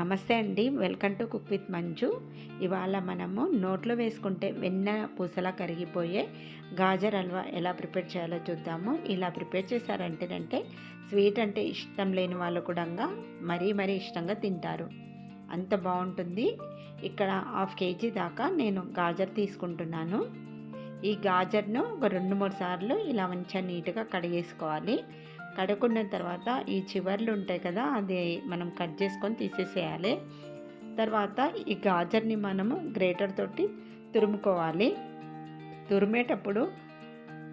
నమస్తే అండి. Welcome to cook with Manju. ఇవాళ మనము నోట్లో వేసుకుంటే వెన్న పూసలా కరిగిపోయే గాజర్ హల్వా ఎలా ప్రిపేర్ చేయాలో చూద్దాము. ఇలా ప్రిపేర్ చేశారంటేనంటే స్వీట్ అంటే ఇష్టం లేని వాళ్ళు కూడా మరీ ఇష్టంగా తింటారు. అంత బాగుంటుంది. ఇక్కడ 1/2 kg దాకా నేను గాజర్ తీసుకుంటున్నాను. ఈ గాజర్ను ఒక 2-3 సార్లు ఇలా మంచిగా నీట్గా కడిగేసుకోవాలి. కడుక్కున్న తర్వాత ఈ చివర్లు ఉంటాయి కదా, అది మనం కట్ చేసుకొని తీసేసేయాలి. తర్వాత ఈ గాజర్ని మనము గ్రేటర్ తోటి తురుముకోవాలి. తురిమేటప్పుడు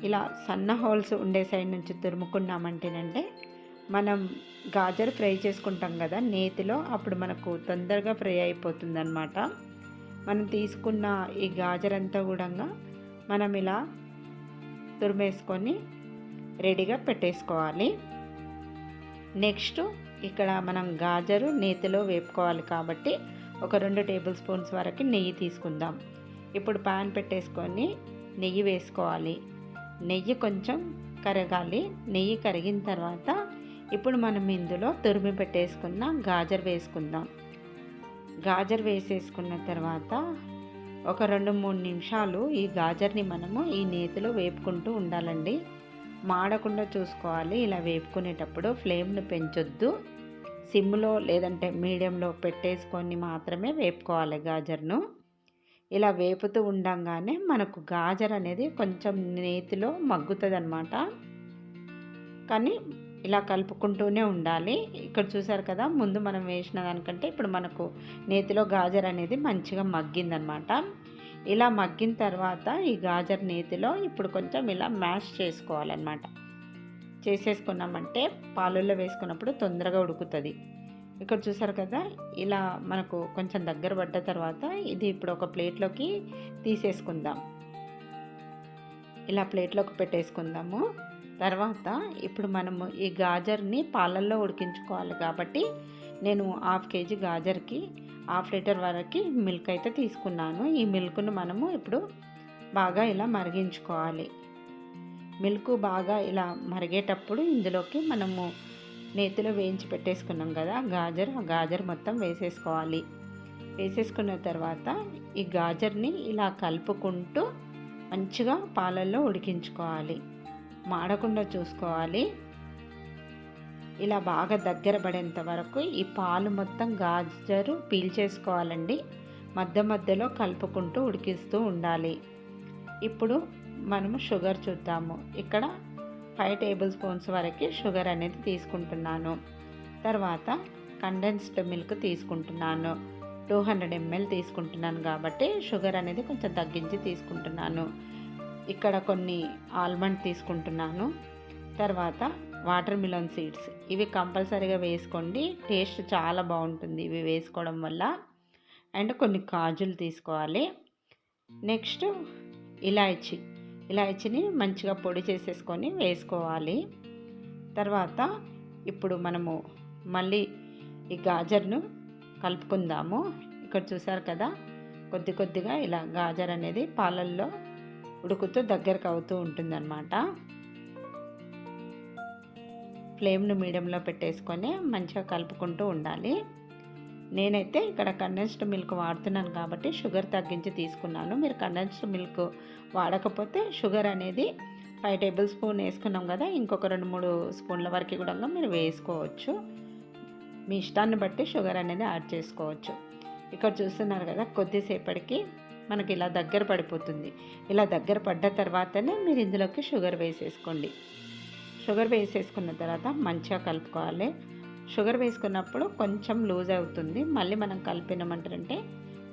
ఇలా సన్న హోల్స్ ఉండే సైడ్ నుంచి తురుముకున్నామంటేనంటే మనం గాజర్ ఫ్రై చేసుకుంటాం కదా నేతిలో, అప్పుడు మనకు తొందరగా ఫ్రై అయిపోతుందన్నమాట. మనం తీసుకున్న ఈ గాజర్ అంతా కూడా మనం ఇలా తురిమేసుకొని రెడీగా పెట్టేసుకోవాలి. నెక్స్ట్ ఇక్కడ మనం గాజరు నేతిలో వేపుకోవాలి కాబట్టి ఒక 2 టేబుల్ స్పూన్స్ వరకు నెయ్యి తీసుకుందాం. ఇప్పుడు పాన్ పెట్టేసుకొని నెయ్యి వేసుకోవాలి. నెయ్యి కొంచెం కరగాలి. నెయ్యి కరిగిన తర్వాత ఇప్పుడు మనం ఇందులో తురిమి పెట్టేసుకున్న గాజర్ వేసుకుందాం. గాజర్ వేసేసుకున్న తర్వాత ఒక 2-3 నిమిషాలు ఈ గాజర్ని మనము ఈ నేతిలో వేపుకుంటూ ఉండాలండి. మాడకుండా చూసుకోవాలి. ఇలా వేపుకునేటప్పుడు ఫ్లేమ్ను పెంచొద్దు. సిమ్లో లేదంటే మీడియంలో పెట్టేసుకొని మాత్రమే వేపుకోవాలి గాజర్ను. ఇలా వేపుతూ ఉండంగానే మనకు గాజర్ అనేది కొంచెం నేతిలో మగ్గుతుంది అన్నమాట. కానీ ఇలా కలుపుకుంటూనే ఉండాలి. ఇక్కడ చూసారు కదా, ముందు మనం వేసిన దానికంటే ఇప్పుడు మనకు నేతిలో గాజర్ అనేది మంచిగా మగ్గిందనమాట. ఇలా మగ్గిన తర్వాత ఈ గాజర్ నేతిలో ఇప్పుడు కొంచెం ఇలా మ్యాష్ చేసుకోవాలన్నమాట. చేసేసుకున్నామంటే పాలల్లో వేసుకున్నప్పుడు తొందరగా ఉడుకుతుంది. ఇక్కడ చూసారు కదా, ఇలా మనకు కొంచెం దగ్గర పడ్డ తర్వాత ఇది ఇప్పుడు ఒక ప్లేట్లోకి తీసేసుకుందాం. ఇలా ప్లేట్లోకి పెట్టేసుకుందాము. తర్వాత ఇప్పుడు మనము ఈ గాజర్ని పాలల్లో ఉడికించుకోవాలి కాబట్టి నేను 1/2 kg గాజర్కి 1/2 లీటర్ వరకు మిల్క్ అయితే తీసుకున్నాను. ఈ మిల్క్ను మనము ఇప్పుడు బాగా ఇలా మరిగించుకోవాలి. మిల్క్ బాగా ఇలా మరిగేటప్పుడు ఇందులోకి మనము నేతిలో వేయించి పెట్టేసుకున్నాం కదా ఆ గాజర్ మొత్తం వేసేసుకోవాలి. వేసేసుకున్న తర్వాత ఈ గాజర్ని ఇలా కలుపుకుంటూ మంచిగా పాలల్లో ఉడికించుకోవాలి. మాడకుండా చూసుకోవాలి. ఇలా బాగా దగ్గర పడేంత వరకు ఈ పాలు మొత్తం గాజరు పీల్చేసుకోవాలండి. మధ్యలో కలుపుకుంటూ ఉడికిస్తూ ఉండాలి. ఇప్పుడు మనము షుగర్ చూద్దాము. ఇక్కడ 5 టేబుల్ స్పూన్స్ వరకు షుగర్ అనేది తీసుకుంటున్నాను. తర్వాత కండెన్స్డ్ మిల్క్ తీసుకుంటున్నాను. 200 ml తీసుకుంటున్నాను కాబట్టి షుగర్ అనేది కొంచెం తగ్గించి తీసుకుంటున్నాను. ఇక్కడ కొన్ని ఆల్మండ్ తీసుకుంటున్నాను. తర్వాత వాటర్ మిలన్ సీడ్స్, ఇవి కంపల్సరీగా వేసుకోండి. టేస్ట్ చాలా బాగుంటుంది ఇవి వేసుకోవడం వల్ల. అండ్ కొన్ని కాజులు తీసుకోవాలి. నెక్స్ట్ ఇలాయచీని మంచిగా పొడి చేసేసుకొని వేసుకోవాలి. తర్వాత ఇప్పుడు మనము మళ్ళీ ఈ గాజర్ను కలుపుకుందాము. ఇక్కడ చూసారు కదా, కొద్దిగా ఇలా గాజర్ అనేది పాలల్లో ఉడుకుతూ దగ్గరకు అవుతూ ఉంటుందన్నమాట. ఫ్లేమ్ను మీడియంలో పెట్టేసుకొని మంచిగా కలుపుకుంటూ ఉండాలి. నేనైతే ఇక్కడ కండెన్స్డ్ మిల్క్ వాడుతున్నాను కాబట్టి షుగర్ తగ్గించి తీసుకున్నాను. మీరు కండెన్స్డ్ మిల్క్ వాడకపోతే షుగర్ అనేది 5 టేబుల్ స్పూన్ వేసుకున్నాం కదా, ఇంకొక 2-3 స్పూన్ల వరకు కూడా మీరు వేసుకోవచ్చు. మీ ఇష్టాన్ని బట్టి షుగర్ అనేది యాడ్ చేసుకోవచ్చు. ఇక్కడ చూస్తున్నారు కదా, కొద్దిసేపటికి మనకి ఇలా దగ్గర పడిపోతుంది. ఇలా దగ్గర పడ్డ తర్వాతనే మీరు ఇందులోకి షుగర్ వేసేసుకోండి. షుగర్ వేసేసుకున్న తర్వాత మంచిగా కలుపుకోవాలి. షుగర్ వేసుకున్నప్పుడు కొంచెం లూజ్ అవుతుంది. మళ్ళీ మనం కలిపినామంటే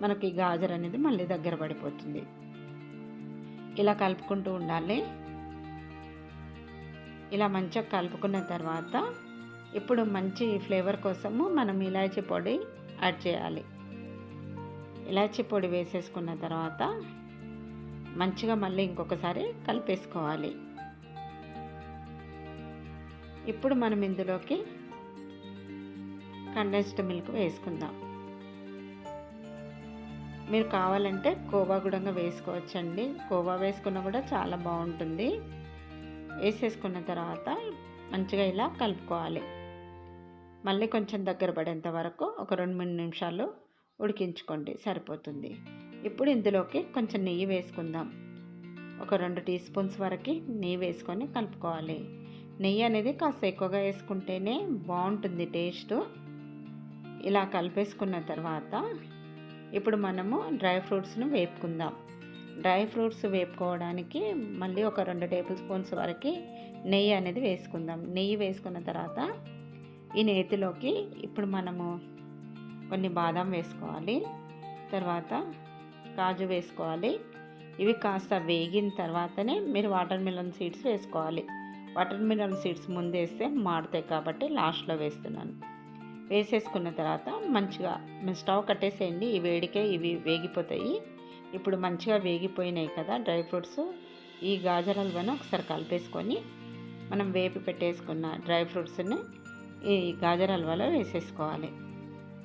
మనకి గాజర్ అనేది మళ్ళీ దగ్గర పడిపోతుంది. ఇలా కలుపుకుంటూ ఉండాలి. ఇలా మంచిగా కలుపుకున్న తర్వాత ఇప్పుడు మంచి ఫ్లేవర్ కోసము మనం ఇలాచీ పొడి యాడ్ చేయాలి. ఇలాచీ పొడి వేసేసుకున్న తర్వాత మంచిగా మళ్ళీ ఇంకొకసారి కలిపేసుకోవాలి. ఇప్పుడు మనం ఇందులోకి కండెన్స్డ్ మిల్క్ వేసుకుందాం. మీరు కావాలంటే కోవా కూడా వేసుకోవచ్చండి. కోవా వేసుకున్నా కూడా చాలా బాగుంటుంది. వేసేసుకున్న తర్వాత మంచిగా ఇలా కలుపుకోవాలి. మళ్ళీ కొంచెం దగ్గర పడేంత వరకు ఒక 2-3 నిమిషాలు ఉడికించుకోండి, సరిపోతుంది. ఇప్పుడు ఇందులోకి కొంచెం నెయ్యి వేసుకుందాం. ఒక 2 టీ స్పూన్స్ వరకు నెయ్యి వేసుకొని కలుపుకోవాలి. నెయ్యి అనేది కాస్త ఎక్కువగా వేసుకుంటేనే బాగుంటుంది టేస్ట్. ఇలా కలిపేసుకున్న తర్వాత ఇప్పుడు మనము డ్రై ఫ్రూట్స్ను వేపుకుందాం. డ్రై ఫ్రూట్స్ వేపుకోవడానికి మళ్ళీ ఒక 2 టేబుల్ స్పూన్స్ వరకు నెయ్యి అనేది వేసుకుందాం. నెయ్యి వేసుకున్న తర్వాత ఈ నేతిలోకి ఇప్పుడు మనము కొన్ని బాదం వేసుకోవాలి, తర్వాత కాజు వేసుకోవాలి. ఇవి కాస్త వేగిన తర్వాతనే మీరు వాటర్ మిలన్ సీడ్స్ వేసుకోవాలి. వాటర్ మిలన్ సీడ్స్ ముందు వేస్తే మాడుతాయి కాబట్టి లాస్ట్లో వేస్తున్నాను. వేసేసుకున్న తర్వాత మంచిగా స్టవ్ కట్టేసేయండి. ఈ వేడికే ఇవి వేగిపోతాయి. ఇప్పుడు మంచిగా వేగిపోయినాయి కదా డ్రై ఫ్రూట్స్. ఈ గాజర్ హల్వాను ఒకసారి కలిపేసుకొని మనం వేపి పెట్టేసుకున్న డ్రై ఫ్రూట్స్ని ఈ గాజర్ హల్వాలో వేసేసుకోవాలి.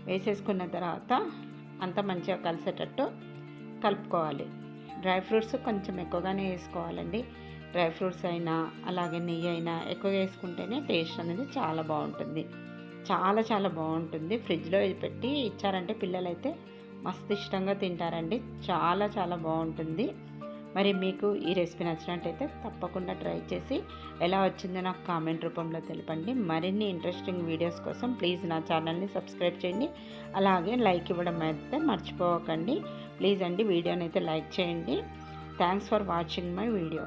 వేసేసుకున్న తర్వాత అంతా మంచిగా కలిసేటట్టు కలుపుకోవాలి. డ్రై ఫ్రూట్స్ కొంచెం ఎక్కువగానే వేసుకోవాలండి. డ్రై ఫ్రూట్స్ అయినా అలాగే నెయ్యి అయినా ఎక్కువగా వేసుకుంటేనే టేస్ట్ అనేది చాలా బాగుంటుంది. చాలా చాలా బాగుంటుంది. ఫ్రిడ్జ్లో పెట్టి ఇచ్చారంటే పిల్లలైతే మస్తు ఇష్టంగా తింటారండి. చాలా చాలా బాగుంటుంది. మరి మీకు ఈ రెసిపీ నచ్చినట్టయితే తప్పకుండా ట్రై చేసి ఎలా వచ్చిందో నాకు కామెంట్ రూపంలో తెలపండి. మరిన్ని ఇంట్రెస్టింగ్ వీడియోస్ కోసం ప్లీజ్ నా ఛానల్ని సబ్స్క్రైబ్ చేయండి. అలాగే లైక్ ఇవ్వడం అయితే మర్చిపోకండి. ప్లీజ్ అండి వీడియోని అయితే లైక్ చేయండి. Thanks for watching my video.